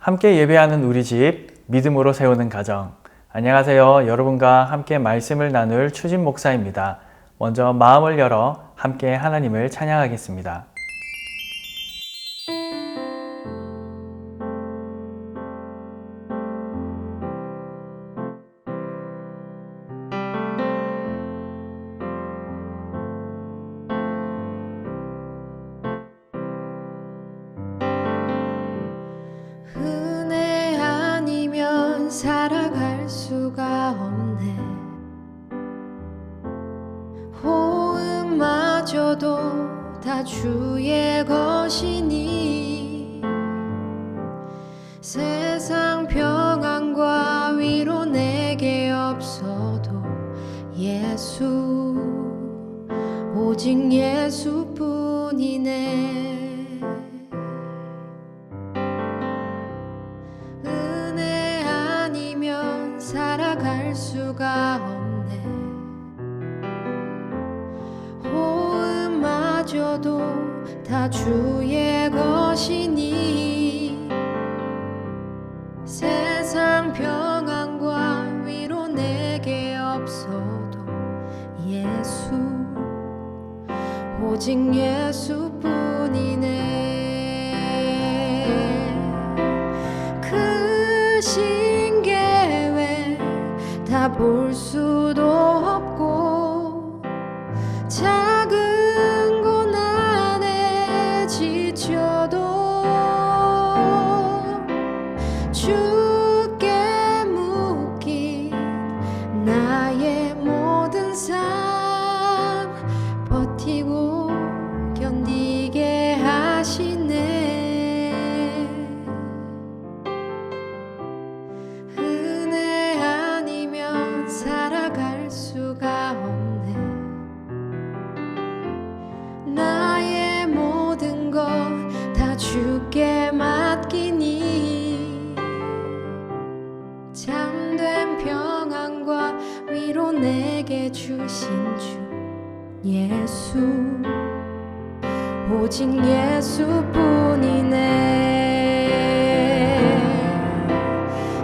함께 예배하는 우리 집, 믿음으로 세우는 가정. 안녕하세요. 여러분과 함께 말씀을 나눌 추진 목사입니다. 먼저 마음을 열어 함께 하나님을 찬양하겠습니다. 은혜 아니면 살아갈 수가 없네. 호흡마저도 다 주의 것이니 세상 평안과 위로 내게 없어도 예수, 오직 예수뿐이네. 은혜 아니면 살아갈 수가 없네. 호흡마저도 다 주의 것이니 세상 평안과 위로 내게 없어도 예수, 오직 예수뿐이네. 크신 계획 다 볼 수도 없고 작은 고난에 지쳐도 주께 묶인 나의 모든 삶 버티고 견디게 하시네. 은혜 아니면 살아갈 수가 없네. 나의 모든 것 다 주께 맡기니 참된 평안과 위로 내게 주신 주 예수, 오직 예수뿐이네.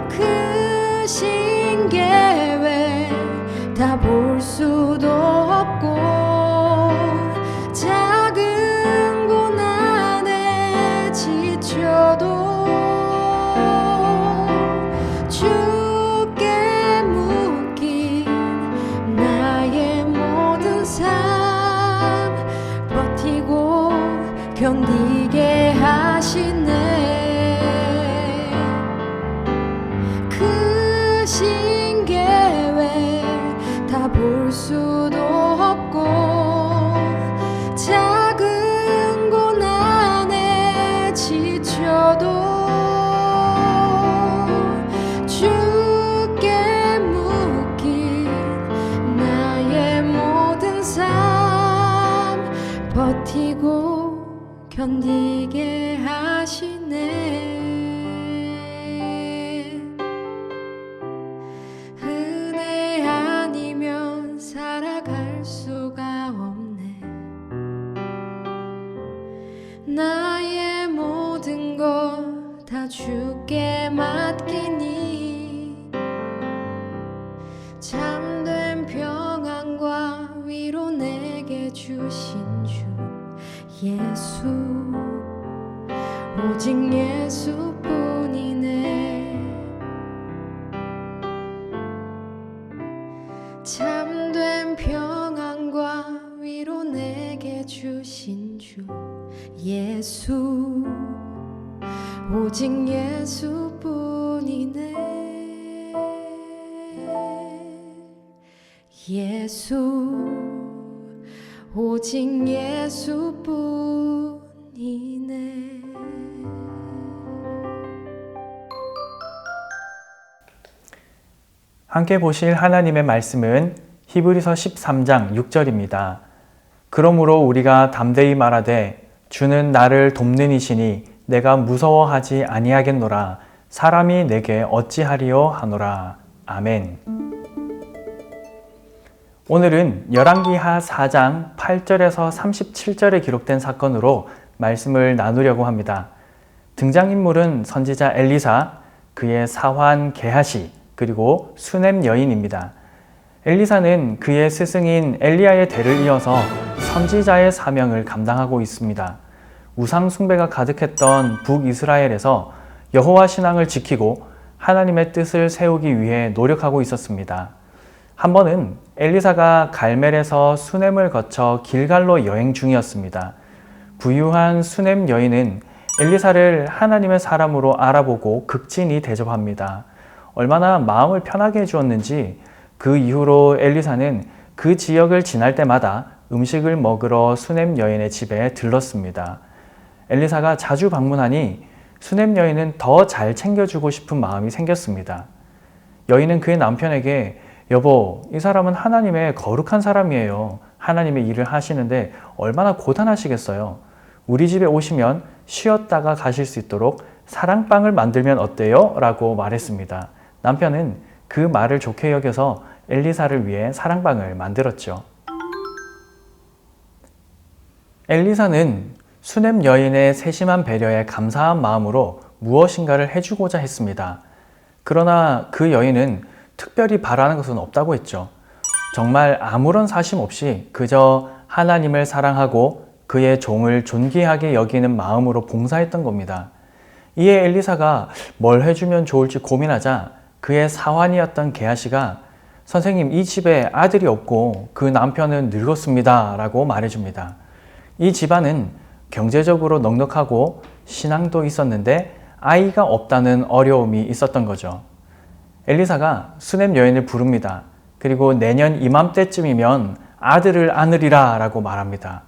크신 계획 다 볼 수도 없고 작은 고난에 지쳐도 주께 묶인 나의 모든 삶 버티고 견디게 하시네. 크신 계획 다 볼 수도 없고 작은 고난에 지쳐도 주께 묶인 나의 모든 삶 버티고 견디게 하시네. 은혜 아니면 살아갈 수가 없네. 나의 모든 것 다 주께 맡기니 참된 평안과 위로 내게 주신 주 예수, 오직 예수뿐이네. 참된 평안과 위로 내게 주신 주 예수, 오직 예수뿐이네. 예수, 오직 예수뿐이네. 함께 보실 하나님의 말씀은 히브리서 13장 6절입니다. 그러므로 우리가 담대히 말하되 주는 나를 돕는 이시니 내가 무서워하지 아니하겠노라. 사람이 내게 어찌하리요 하노라. 아멘. 오늘은 열왕기하 4장 8절에서 37절에 기록된 사건으로 말씀을 나누려고 합니다. 등장인물은 선지자 엘리사, 그의 사환 게하시, 그리고 수넴 여인입니다. 엘리사는 그의 스승인 엘리야의 대를 이어서 선지자의 사명을 감당하고 있습니다. 우상 숭배가 가득했던 북이스라엘에서 여호와 신앙을 지키고 하나님의 뜻을 세우기 위해 노력하고 있었습니다. 한 번은 엘리사가 갈멜에서 수넴을 거쳐 길갈로 여행 중이었습니다. 부유한 수넴 여인은 엘리사를 하나님의 사람으로 알아보고 극진히 대접합니다. 얼마나 마음을 편하게 해주었는지 그 이후로 엘리사는 그 지역을 지날 때마다 음식을 먹으러 수넴 여인의 집에 들렀습니다. 엘리사가 자주 방문하니 수넴 여인은 더 잘 챙겨주고 싶은 마음이 생겼습니다. 여인은 그의 남편에게 여보, 이 사람은 하나님의 거룩한 사람이에요. 하나님의 일을 하시는데 얼마나 고단하시겠어요. 우리 집에 오시면 쉬었다가 가실 수 있도록 사랑방을 만들면 어때요? 라고 말했습니다. 남편은 그 말을 좋게 여겨서 엘리사를 위해 사랑방을 만들었죠. 엘리사는 수넴 여인의 세심한 배려에 감사한 마음으로 무엇인가를 해주고자 했습니다. 그러나 그 여인은 특별히 바라는 것은 없다고 했죠. 정말 아무런 사심 없이 그저 하나님을 사랑하고 그의 종을 존귀하게 여기는 마음으로 봉사했던 겁니다. 이에 엘리사가 뭘 해주면 좋을지 고민하자 그의 사환이었던 게하시가 선생님, 이 집에 아들이 없고 그 남편은 늙었습니다 라고 말해줍니다. 이 집안은 경제적으로 넉넉하고 신앙도 있었는데 아이가 없다는 어려움이 있었던 거죠. 엘리사가 수넴 여인을 부릅니다. 그리고 내년 이맘때쯤이면 아들을 안으리라 라고 말합니다.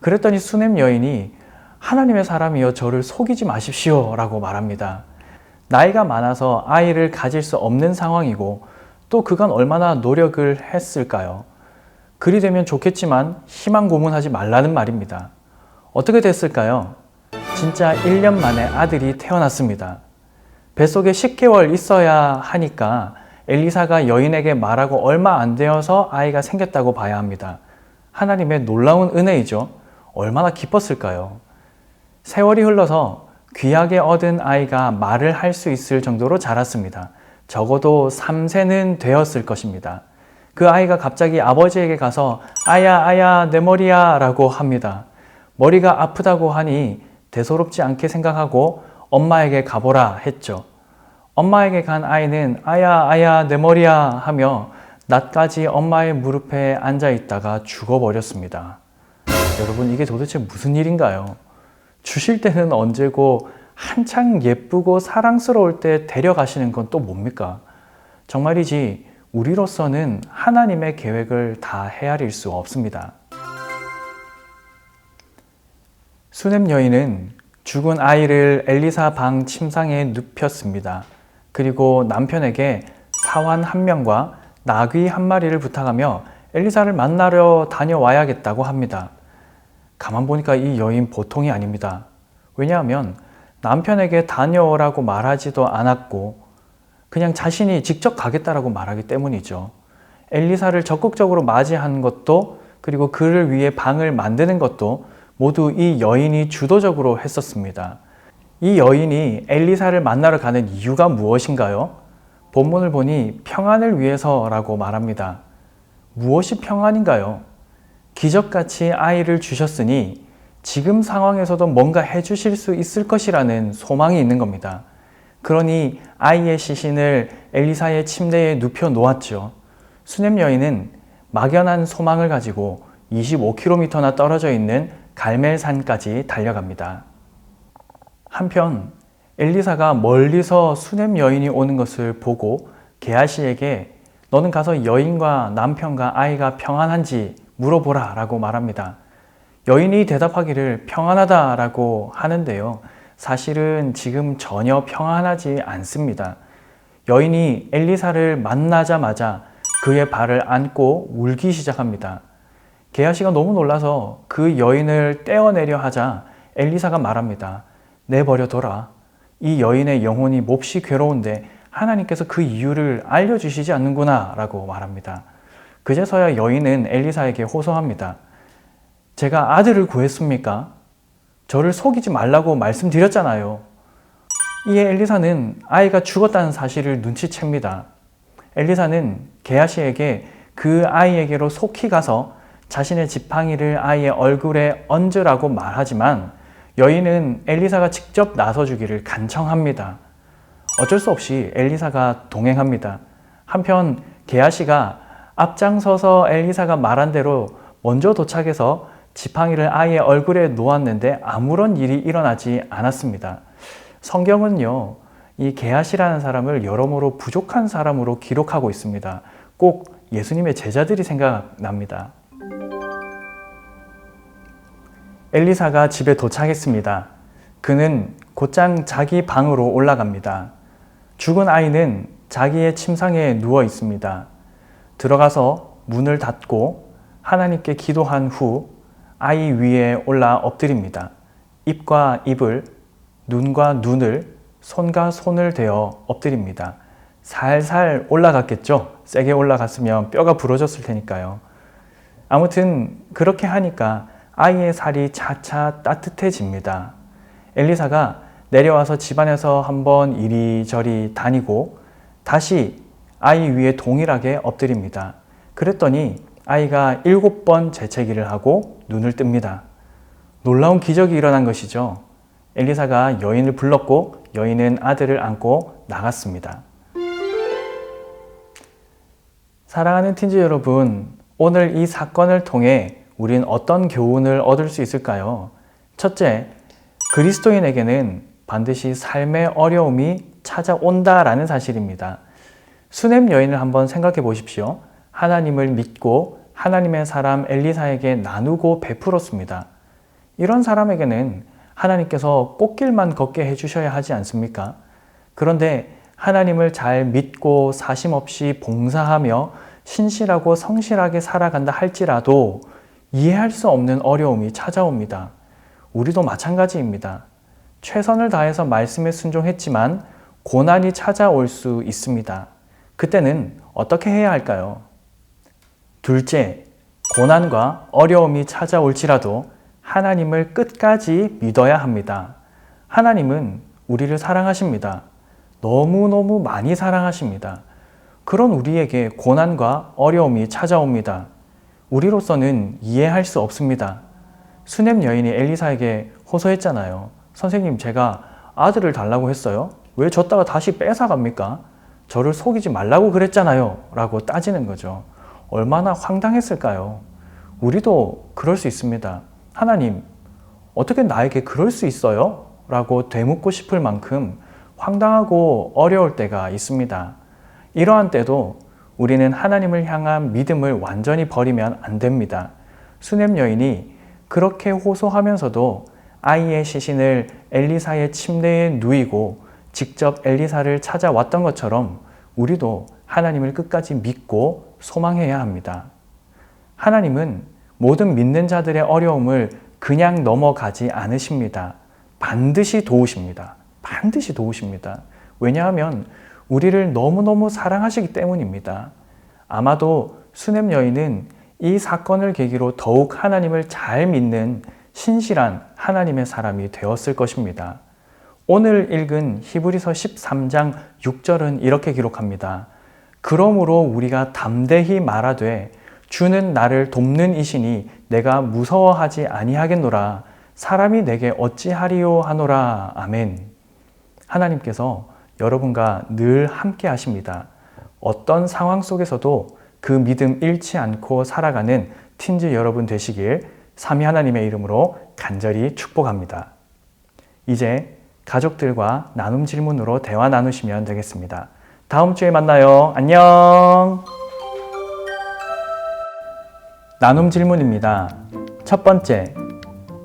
그랬더니 수넴 여인이 하나님의 사람이여 저를 속이지 마십시오 라고 말합니다. 나이가 많아서 아이를 가질 수 없는 상황이고 또 그간 얼마나 노력을 했을까요? 그리 되면 좋겠지만 희망 고문하지 말라는 말입니다. 어떻게 됐을까요? 진짜 1년 만에 아들이 태어났습니다. 뱃속에 10개월 있어야 하니까 엘리사가 여인에게 말하고 얼마 안 되어서 아이가 생겼다고 봐야 합니다. 하나님의 놀라운 은혜이죠. 얼마나 기뻤을까요? 세월이 흘러서 귀하게 얻은 아이가 말을 할 수 있을 정도로 자랐습니다. 적어도 3세는 되었을 것입니다. 그 아이가 갑자기 아버지에게 가서 아야 아야 내 머리야 라고 합니다. 머리가 아프다고 하니 대수롭지 않게 생각하고 엄마에게 가보라 했죠. 엄마에게 간 아이는 아야 아야 내 머리야 하며 낮까지 엄마의 무릎에 앉아 있다가 죽어버렸습니다. 여러분, 이게 도대체 무슨 일인가요? 주실 때는 언제고 한창 예쁘고 사랑스러울 때 데려가시는 건 또 뭡니까? 정말이지 우리로서는 하나님의 계획을 다 헤아릴 수 없습니다. 수넴 여인은 죽은 아이를 엘리사 방 침상에 눕혔습니다. 그리고 남편에게 사환 1명과 나귀 1마리를 부탁하며 엘리사를 만나러 다녀와야겠다고 합니다. 가만 보니까 이 여인 보통이 아닙니다. 왜냐하면 남편에게 다녀오라고 말하지도 않았고 그냥 자신이 직접 가겠다라고 말하기 때문이죠. 엘리사를 적극적으로 맞이한 것도 그리고 그를 위해 방을 만드는 것도 모두 이 여인이 주도적으로 했었습니다. 이 여인이 엘리사를 만나러 가는 이유가 무엇인가요? 본문을 보니 평안을 위해서라고 말합니다. 무엇이 평안인가요? 기적같이 아이를 주셨으니 지금 상황에서도 뭔가 해주실 수 있을 것이라는 소망이 있는 겁니다. 그러니 아이의 시신을 엘리사의 침대에 눕혀 놓았죠. 수넴 여인은 막연한 소망을 가지고 25km나 떨어져 있는 갈멜산까지 달려갑니다. 한편 엘리사가 멀리서 수넴 여인이 오는 것을 보고 게하시에게 너는 가서 여인과 남편과 아이가 평안한지 물어보라 라고 말합니다. 여인이 대답하기를 평안하다 라고 하는데요. 사실은 지금 전혀 평안하지 않습니다. 여인이 엘리사를 만나자마자 그의 발을 안고 울기 시작합니다. 게하시가 너무 놀라서 그 여인을 떼어내려 하자 엘리사가 말합니다. 내버려둬라. 이 여인의 영혼이 몹시 괴로운데 하나님께서 그 이유를 알려주시지 않는구나 라고 말합니다. 그제서야 여인은 엘리사에게 호소합니다. 제가 아들을 구했습니까? 저를 속이지 말라고 말씀드렸잖아요. 이에 엘리사는 아이가 죽었다는 사실을 눈치챕니다. 엘리사는 게하시에게 그 아이에게로 속히 가서 자신의 지팡이를 아이의 얼굴에 얹으라고 말하지만 여인은 엘리사가 직접 나서주기를 간청합니다. 어쩔 수 없이 엘리사가 동행합니다. 한편 게하시가 앞장서서 엘리사가 말한 대로 먼저 도착해서 지팡이를 아이의 얼굴에 놓았는데 아무런 일이 일어나지 않았습니다. 성경은요, 이 게하시라는 사람을 여러모로 부족한 사람으로 기록하고 있습니다. 꼭 예수님의 제자들이 생각납니다. 엘리사가 집에 도착했습니다. 그는 곧장 자기 방으로 올라갑니다. 죽은 아이는 자기의 침상에 누워 있습니다. 들어가서 문을 닫고 하나님께 기도한 후 아이 위에 올라 엎드립니다. 입과 입을, 눈과 눈을, 손과 손을 대어 엎드립니다. 살살 올라갔겠죠? 세게 올라갔으면 뼈가 부러졌을 테니까요. 아무튼 그렇게 하니까 아이의 살이 차차 따뜻해집니다. 엘리사가 내려와서 집안에서 한번 이리저리 다니고 다시 아이 위에 동일하게 엎드립니다. 그랬더니 아이가 7번 재채기를 하고 눈을 뜹니다. 놀라운 기적이 일어난 것이죠. 엘리사가 여인을 불렀고 여인은 아들을 안고 나갔습니다. 사랑하는 틴즈 여러분, 오늘 이 사건을 통해 우린 어떤 교훈을 얻을 수 있을까요? 첫째, 그리스도인에게는 반드시 삶의 어려움이 찾아온다라는 사실입니다. 수넴 여인을 한번 생각해 보십시오. 하나님을 믿고 하나님의 사람 엘리사에게 나누고 베풀었습니다. 이런 사람에게는 하나님께서 꽃길만 걷게 해주셔야 하지 않습니까? 그런데 하나님을 잘 믿고 사심 없이 봉사하며 신실하고 성실하게 살아간다 할지라도 이해할 수 없는 어려움이 찾아옵니다. 우리도 마찬가지입니다. 최선을 다해서 말씀에 순종했지만 고난이 찾아올 수 있습니다. 그때는 어떻게 해야 할까요? 둘째, 고난과 어려움이 찾아올지라도 하나님을 끝까지 믿어야 합니다. 하나님은 우리를 사랑하십니다. 너무너무 많이 사랑하십니다. 그런 우리에게 고난과 어려움이 찾아옵니다. 우리로서는 이해할 수 없습니다. 수넴 여인이 엘리사에게 호소했잖아요. 선생님, 제가 아들을 달라고 했어요. 왜 줬다가 다시 뺏어갑니까? 저를 속이지 말라고 그랬잖아요. 라고 따지는 거죠. 얼마나 황당했을까요? 우리도 그럴 수 있습니다. 하나님, 어떻게 나에게 그럴 수 있어요? 라고 되묻고 싶을 만큼 황당하고 어려울 때가 있습니다. 이러한 때도 우리는 하나님을 향한 믿음을 완전히 버리면 안 됩니다. 수넴 여인이 그렇게 호소하면서도 아이의 시신을 엘리사의 침대에 누이고 직접 엘리사를 찾아왔던 것처럼 우리도 하나님을 끝까지 믿고 소망해야 합니다. 하나님은 모든 믿는 자들의 어려움을 그냥 넘어가지 않으십니다. 반드시 도우십니다. 반드시 도우십니다. 왜냐하면 우리를 너무너무 사랑하시기 때문입니다. 아마도 수넴 여인은 이 사건을 계기로 더욱 하나님을 잘 믿는 신실한 하나님의 사람이 되었을 것입니다. 오늘 읽은 히브리서 13장 6절은 이렇게 기록합니다. 그러므로 우리가 담대히 말하되 주는 나를 돕는 이시니 내가 무서워하지 아니하겠노라. 사람이 내게 어찌하리요 하노라. 아멘. 하나님께서 여러분과 늘 함께 하십니다. 어떤 상황 속에서도 그 믿음 잃지 않고 살아가는 틴즈 여러분 되시길 삼위 하나님의 이름으로 간절히 축복합니다. 이제 가족들과 나눔 질문으로 대화 나누시면 되겠습니다. 다음 주에 만나요. 안녕. 나눔 질문입니다. 첫 번째,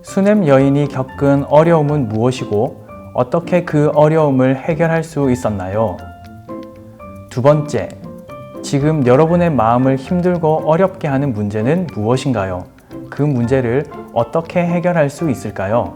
수넴 여인이 겪은 어려움은 무엇이고 어떻게 그 어려움을 해결할 수 있었나요? 두 번째, 지금 여러분의 마음을 힘들고 어렵게 하는 문제는 무엇인가요? 그 문제를 어떻게 해결할 수 있을까요?